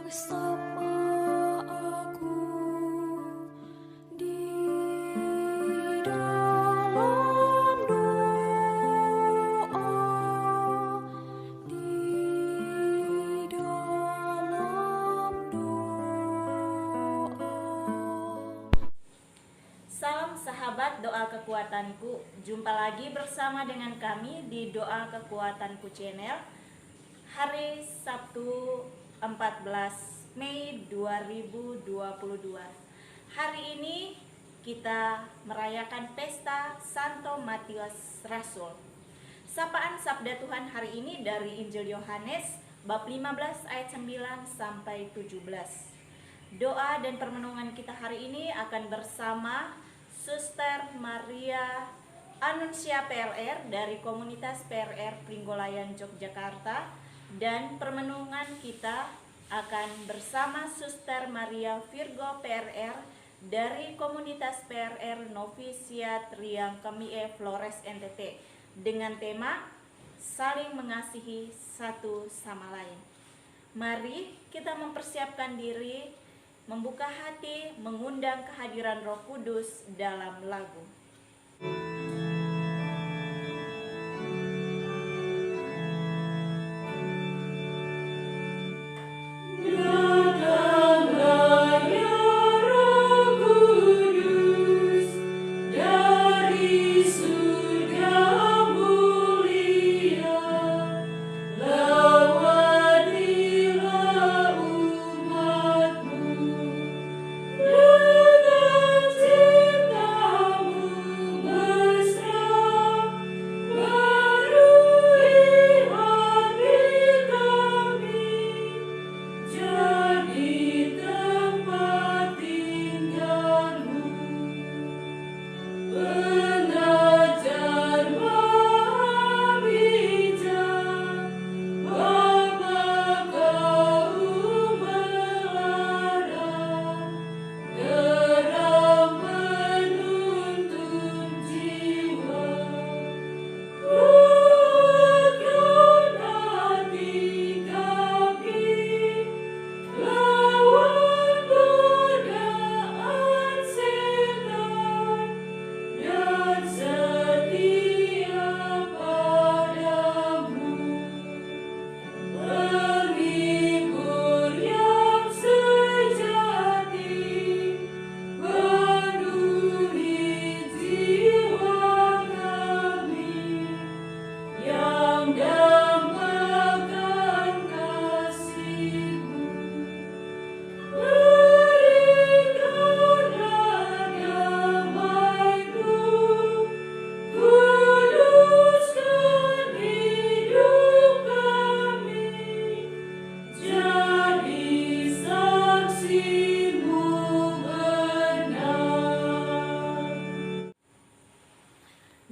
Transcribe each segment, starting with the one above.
bersama aku di dalam doa, di dalam doa. Salam sahabat doa kekuatanku, jumpa lagi bersama dengan kami di Doa Kekuatanku Channel. Hari Sabtu 14 Mei 2022. Hari ini kita merayakan pesta Santo Matius Rasul. Sapaan Sabda Tuhan hari ini dari Injil Yohanes bab 15 ayat 9 sampai 17. Doa dan permenungan kita hari ini akan bersama Suster Maria Anuncia PLR dari komunitas PLR Pringgolayan Yogyakarta, dan permenungan kita akan bersama Suster Maria Virgo PLR dari komunitas PLR Novisiat Riang Kemie Flores NTT dengan tema saling mengasihi satu sama lain. Mari kita mempersiapkan diri, membuka hati, mengundang kehadiran Roh Kudus dalam lagu.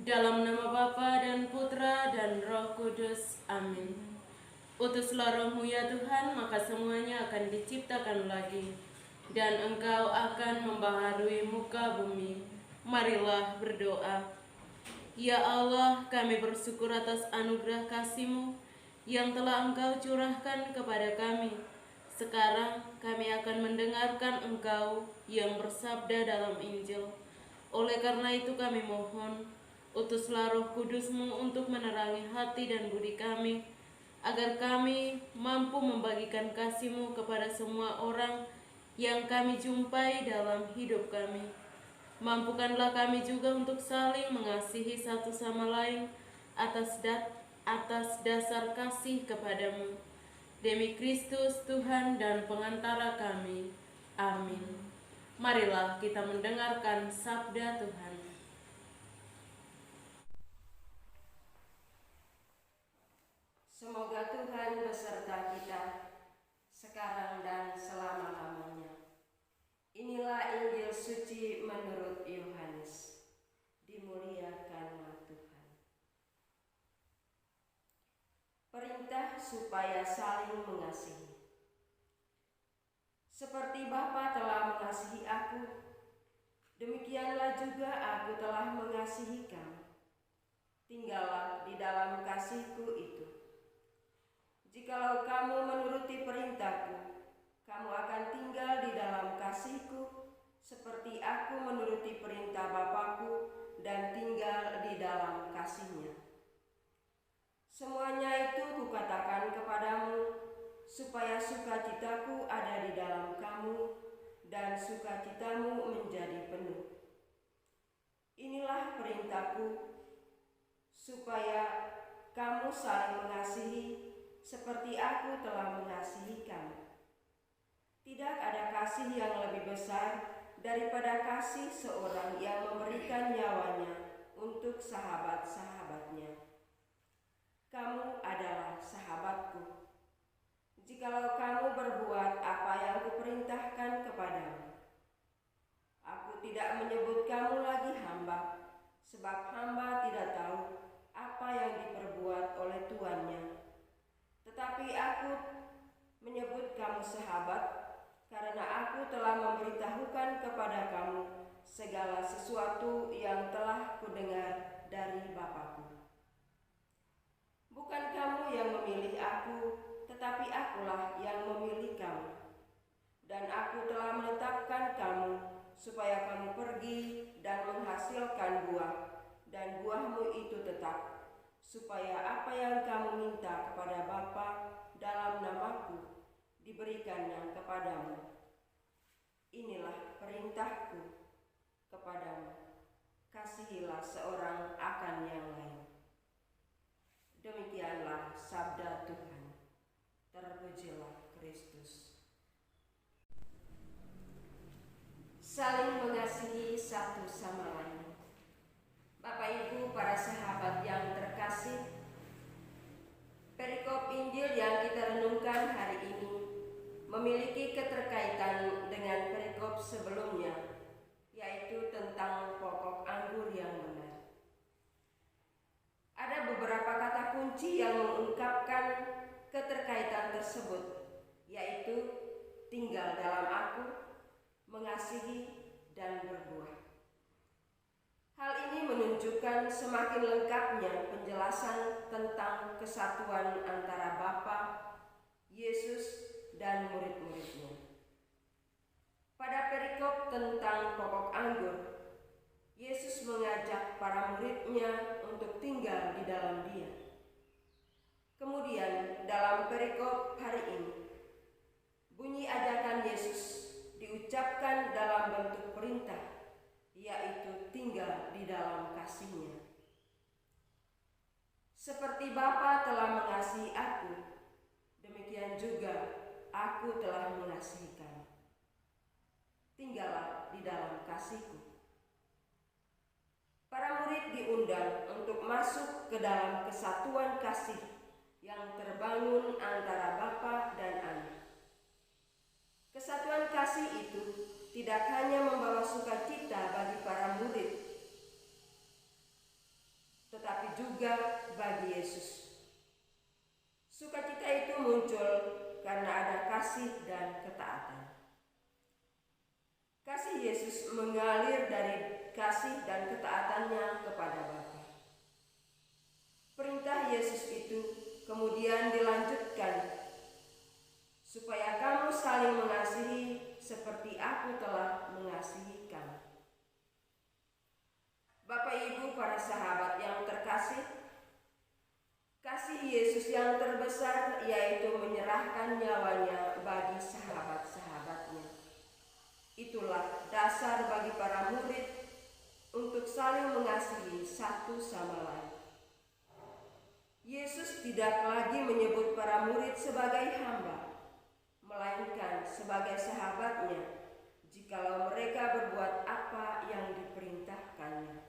Dalam nama Bapa dan Putra dan Roh Kudus. Amin. Utuslah Roh-Mu ya Tuhan, maka semuanya akan diciptakan lagi, dan Engkau akan membaharui muka bumi. Marilah berdoa. Ya Allah, kami bersyukur atas anugerah kasih-Mu yang telah Engkau curahkan kepada kami. Sekarang kami akan mendengarkan Engkau yang bersabda dalam Injil. Oleh karena itu kami mohon, utuslah Roh Kudus-Mu untuk menerangi hati dan budi kami, agar kami mampu membagikan kasih-Mu kepada semua orang yang kami jumpai dalam hidup kami. Mampukanlah kami juga untuk saling mengasihi satu sama lain atas dasar kasih kepadamu. Demi Kristus Tuhan dan pengantara kami. Amin. Marilah kita mendengarkan sabda Tuhan. Semoga Tuhan beserta kita sekarang dan selama-lamanya. Inilah Injil suci menurut Yohanes. Dimuliakanlah Tuhan. Perintah supaya saling mengasihi. Seperti Bapa telah mengasihi aku, demikianlah juga aku telah mengasihi kamu. Tinggallah di dalam kasihku itu. Jikalau kamu menuruti perintahku, Semuanya itu kukatakan kepadamu, supaya sukacitaku ada di dalam kamu, dan sukacitamu menjadi penuh. Inilah perintahku, supaya kamu saling mengasihi, seperti aku telah mengasihi kamu. Tidak ada kasih yang lebih besar daripada kasih seorang yang memberikan nyawanya untuk sahabat-sahabatnya. Kamu adalah sahabatku, jikalau kamu berbuat apa yang kuperintahkan kepadamu. Aku tidak menyebut kamu lagi hamba, sebab hamba tidak tahu apa yang diperbuat oleh tuannya. Tetapi aku menyebut kamu sahabat, karena aku telah memberitahukan kepada kamu segala sesuatu yang telah kudengar dari Bapa-Ku. Bukan kamu yang memilih aku, tetapi akulah yang memilih kamu. Dan aku telah menetapkan kamu, supaya kamu pergi dan menghasilkan buah, dan buahmu itu tetap, supaya apa yang kamu minta kepada Bapa dalam namaku, diberikannya kepadamu. Inilah perintahku kepadamu, kasihilah seorang akan yang lain. Demikianlah sabda Tuhan. Terpujilah Kristus. Saling mengasihi satu sama lain. Bapak Ibu, para sahabat yang terkasih, perikop Injil yang kita renungkan hari ini memiliki keterkaitan dengan perikop sebelumnya, yaitu tentang pokok anggur yang benar. Ada beberapa kata kunci yang mengungkapkan keterkaitan tersebut, yaitu tinggal dalam aku, mengasihi, dan berbuah. Hal ini menunjukkan semakin lengkapnya penjelasan tentang kesatuan antara Bapa, Yesus, dan murid-muridnya. Pada perikop tentang pokok anggur, Yesus mengajak para muridnya untuk tinggal di dalam Dia. Kemudian dalam perikop hari ini, bunyi ajakan Yesus diucapkan dalam bentuk perintah, yaitu tinggal di dalam kasih-Nya. Seperti Bapa telah mengasihi aku, demikian juga aku telah mengasihi kamu. Tinggallah di dalam kasih-Ku. Para murid diundang untuk masuk ke dalam kesatuan kasih yang terbangun antara Bapa dan Anak. Kesatuan kasih itu tidak hanya membawa sukacita bagi para murid, tetapi juga bagi Yesus. Sukacita itu muncul karena ada kasih dan ketaatan. Kasih Yesus mengalir dari kasih dan ketaatannya kepada Bapa. Perintah Yesus itu kemudian dilanjutkan, supaya kamu saling mengasihi seperti aku telah mengasihi kamu. Bapak Ibu, para sahabat yang terkasih, kasih Yesus yang terbesar yaitu menyerahkan nyawanya bagi sahabat-sahabatnya. Itulah dasar bagi para murid untuk saling mengasihi satu sama lain. Yesus tidak lagi menyebut para murid sebagai hamba, melainkan sebagai sahabatnya jikalau mereka berbuat apa yang diperintahkannya.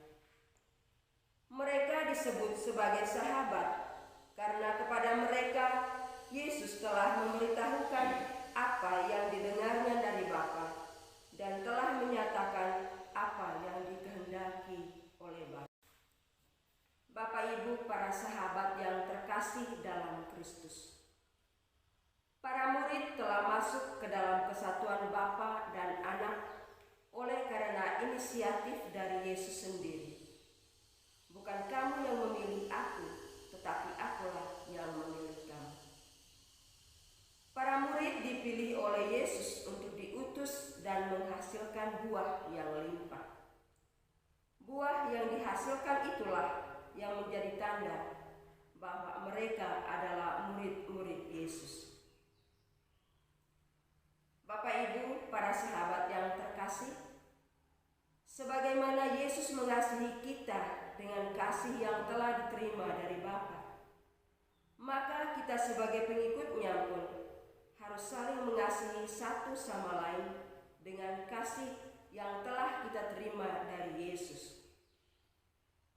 Mereka disebut sebagai sahabat karena kepada mereka Yesus telah memberitahukan apa yang didengarnya dari Bapa dan telah menyatakan apa yang dikehendaki oleh Bapa. Bapak Ibu, para sahabat yang terkasih dalam Kristus, para murid telah masuk ke dalam kesatuan Bapa dan Anak oleh karena inisiatif dari Yesus sendiri. Bukan kamu yang memilih aku, tetapi akulah yang memilih kamu. Para murid dipilih oleh Yesus untuk diutus dan menghasilkan buah yang limpah. Buah yang dihasilkan itulah yang menjadi tanda bahwa mereka adalah murid-murid Yesus. Bapak Ibu, para sahabat yang terkasih, sebagaimana Yesus mengasihi kita dengan kasih yang telah diterima dari Bapa, maka kita sebagai pengikutnya pun harus saling mengasihi satu sama lain dengan kasih yang telah kita terima dari Yesus.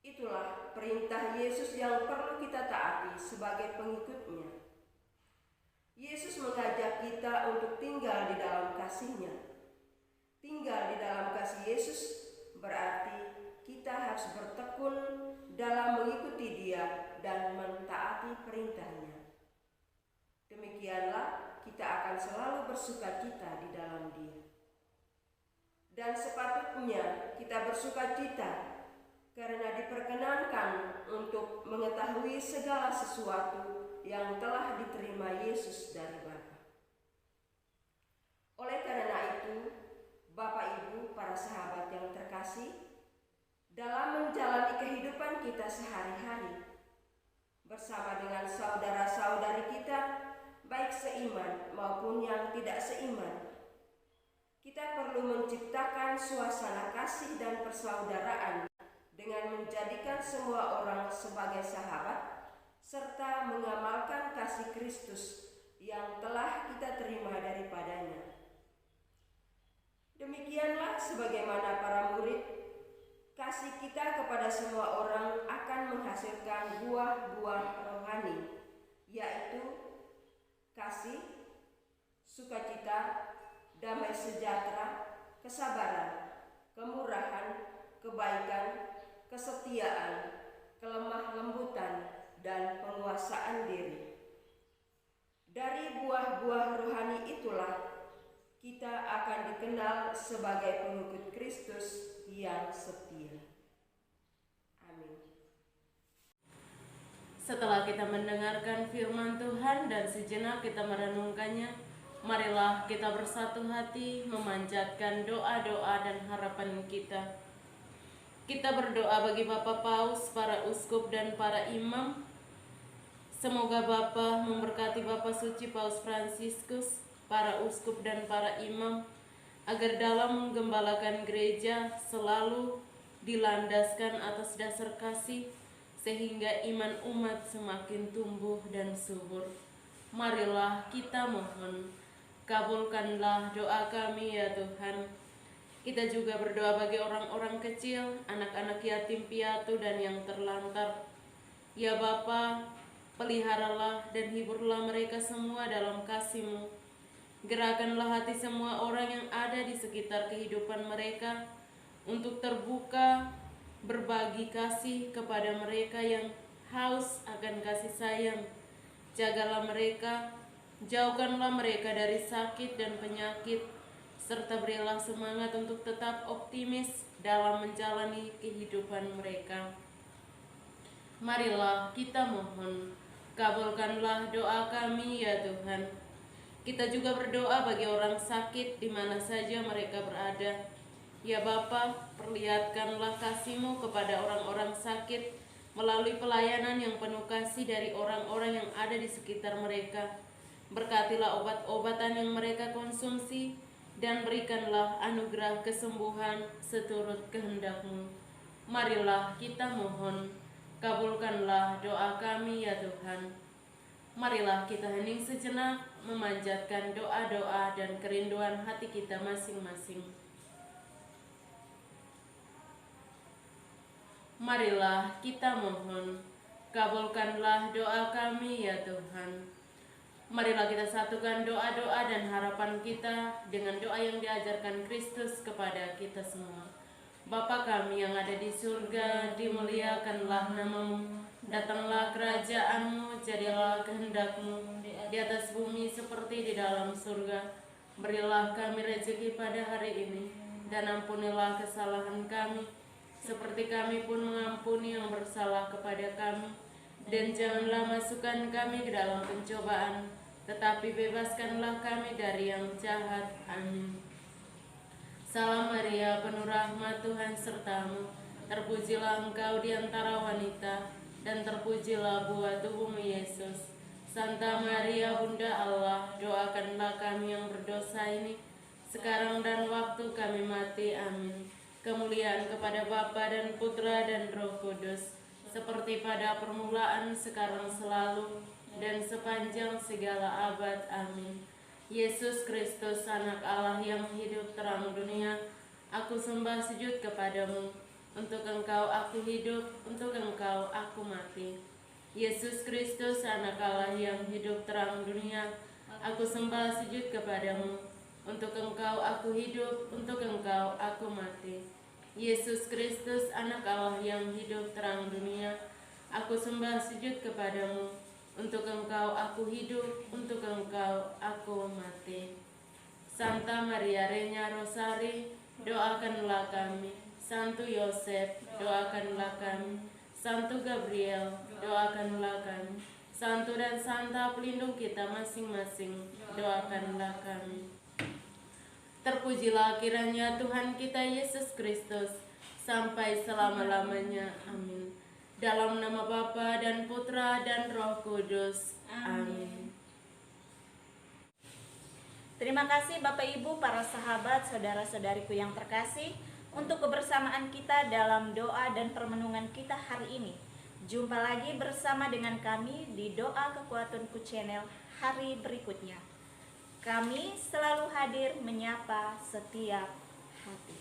Itulah perintah Yesus yang perlu kita taati sebagai pengikutnya. Yesus mengajak kita untuk tinggal di dalam kasih-Nya. Tinggal di dalam kasih Yesus berarti kita harus bertekun dalam mengikuti Dia dan mentaati perintah-Nya. Demikianlah kita akan selalu bersukacita di dalam Dia. Dan sepatutnya kita bersukacita karena diperkenankan untuk mengetahui segala sesuatu yang telah diterima Yesus dari Bapa. Oleh karena itu, Bapak Ibu, para sahabat yang terkasih, dalam menjalani kehidupan kita sehari-hari bersama dengan saudara-saudari kita, baik seiman maupun yang tidak seiman, kita perlu menciptakan suasana kasih dan persaudaraan dengan menjadikan semua orang sebagai sahabat serta mengamalkan kasih Kristus yang telah kita terima daripadanya. Demikianlah sebagaimana para murid, kasih kita kepada semua orang akan menghasilkan buah-buah rohani, yaitu kasih, sukacita, damai sejahtera, kesabaran, kemurahan, kebaikan, kesetiaan, kelemah lembutan, dan penguasaan diri. Dari buah-buah rohani itulah kita akan dikenal sebagai pengikut Kristus yang setia. Amin. Setelah kita mendengarkan firman Tuhan dan sejenak kita merenungkannya, marilah kita bersatu hati memanjatkan doa-doa dan harapan kita. Kita berdoa bagi Bapak Paus, para uskup dan para imam. Semoga Bapa memberkati Bapak Suci Paus Fransiskus, para uskup dan para imam, agar dalam menggembalakan gereja selalu dilandaskan atas dasar kasih, sehingga iman umat semakin tumbuh dan subur. Marilah kita mohon, kabulkanlah doa kami ya Tuhan. Kita juga berdoa bagi orang-orang kecil, anak-anak yatim piatu dan yang terlantar. Ya Bapa, peliharalah dan hiburlah mereka semua dalam kasih-Mu. Gerakanlah hati semua orang yang ada di sekitar kehidupan mereka untuk terbuka, berbagi kasih kepada mereka yang haus akan kasih sayang. Jagalah mereka, jauhkanlah mereka dari sakit dan penyakit, serta berilah semangat untuk tetap optimis dalam menjalani kehidupan mereka. Marilah kita mohon, kabulkanlah doa kami ya Tuhan. Kita juga berdoa bagi orang sakit di mana saja mereka berada. Ya Bapa, perlihatkanlah kasih-Mu kepada orang-orang sakit melalui pelayanan yang penuh kasih dari orang-orang yang ada di sekitar mereka. Berkatilah obat-obatan yang mereka konsumsi dan berikanlah anugerah kesembuhan seturut kehendak-Mu. Marilah kita mohon, kabulkanlah doa kami ya Tuhan. Marilah kita hening sejenak memanjatkan doa-doa dan kerinduan hati kita masing-masing. Marilah kita mohon, kabulkanlah doa kami ya Tuhan. Marilah kita satukan doa-doa dan harapan kita dengan doa yang diajarkan Kristus kepada kita semua. Bapa kami yang ada di surga, dimuliakanlah nama-Mu. Datanglah kerajaan-Mu, jadilah kehendak-Mu di atas bumi seperti di dalam surga. Berilah kami rezeki pada hari ini, dan ampunilah kesalahan kami, seperti kami pun mengampuni yang bersalah kepada kami. Dan janganlah masukkan kami ke dalam pencobaan, tetapi bebaskanlah kami dari yang jahat. Amin. Salam Maria, penuh rahmat, Tuhan sertamu. Terpujilah engkau di antara wanita, dan terpujilah buah tubuhmu Yesus. Santa Maria Bunda Allah, doakanlah kami yang berdosa ini, sekarang dan waktu kami mati. Amin. Kemuliaan kepada Bapa dan Putra dan Roh Kudus, seperti pada permulaan, sekarang, selalu, dan sepanjang segala abad. Amin. Yesus Kristus, Anak Allah yang hidup terang dunia, aku sembah sujud kepadamu. Untuk Engkau aku hidup, untuk Engkau aku mati. Yesus Kristus, Anak Allah yang hidup terang dunia, aku sembah sujud kepadamu. Untuk Engkau aku hidup, untuk Engkau aku mati. Yesus Kristus, Anak Allah yang hidup terang dunia, aku sembah sujud kepadamu. Untuk Engkau aku hidup, untuk Engkau aku mati. Santa Maria Regna Rosari, doakanlah kami. Santo Yosef, doakanlah kami. Santo Gabriel, doakanlah kami. Santo dan Santa pelindung kita masing-masing, doakanlah kami. Terpujilah kiranya Tuhan kita Yesus Kristus, sampai selama-lamanya. Amin. Dalam nama Bapa dan Putra dan Roh Kudus. Amin. Terima kasih Bapak Ibu, para sahabat, saudara-saudariku yang terkasih, untuk kebersamaan kita dalam doa dan permenungan kita hari ini. Jumpa lagi bersama dengan kami di Doa Kekuatanku Channel hari berikutnya. Kami selalu hadir menyapa setiap hati.